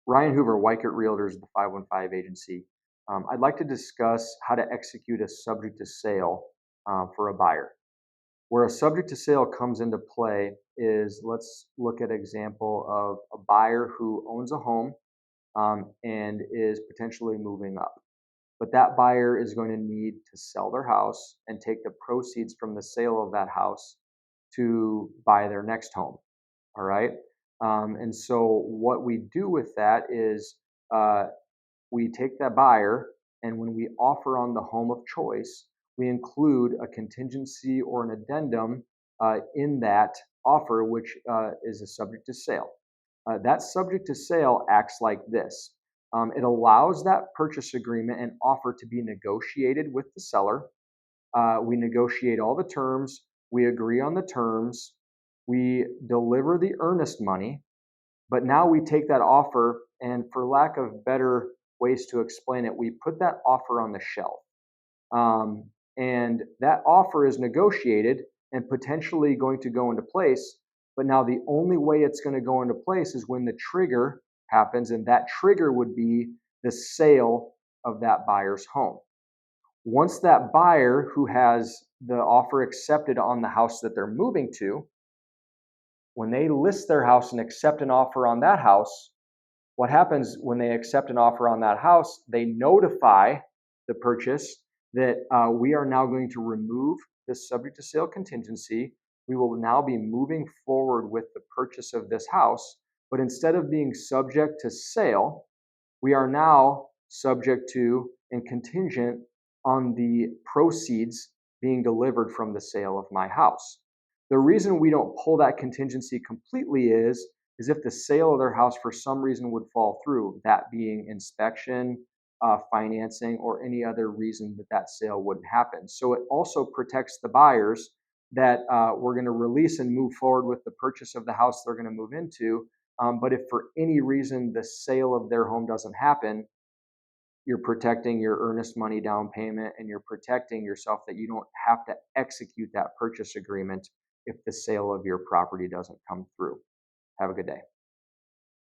Ryan Hoover, Weichert Realtors, the 515 agency. I'd like to discuss how to execute a subject to sale for a buyer. Where a subject to sale comes into play is, let's look at an example of a buyer who owns a home and is potentially moving up. But that buyer is going to need to sell their house and take the proceeds from the sale of that house to buy their next home. All right. And so what we do with that is uh, we take that buyer, and when we offer on the home of choice, we include a contingency or an addendum in that offer, which is a subject to sale. That subject to sale acts like this. It allows that purchase agreement and offer to be negotiated with the seller. We negotiate all the terms. We agree on the terms. We deliver the earnest money. But now we take that offer, and for lack of better ways to explain it, we put that offer on the shelf. And that offer is negotiated and potentially going to go into place. But now the only way it's going to go into place is when the trigger happens, and that trigger would be the sale of that buyer's home. Once that buyer who has the offer accepted on the house that they're moving to, when they list their house and accept an offer on that house, what happens when they accept an offer on that house, they notify the purchase that we are now going to remove this subject to sale contingency. We will now be moving forward with the purchase of this house. But instead of being subject to sale, we are now subject to and contingent on the proceeds being delivered from the sale of my house. The reason we don't pull that contingency completely is if the sale of their house for some reason would fall through, that being inspection, financing, or any other reason that sale wouldn't happen. So it also protects the buyers that we're going to release and move forward with the purchase of the house they're going to move into. But if for any reason the sale of their home doesn't happen, you're protecting your earnest money down payment, and you're protecting yourself that you don't have to execute that purchase agreement if the sale of your property doesn't come through. Have a good day.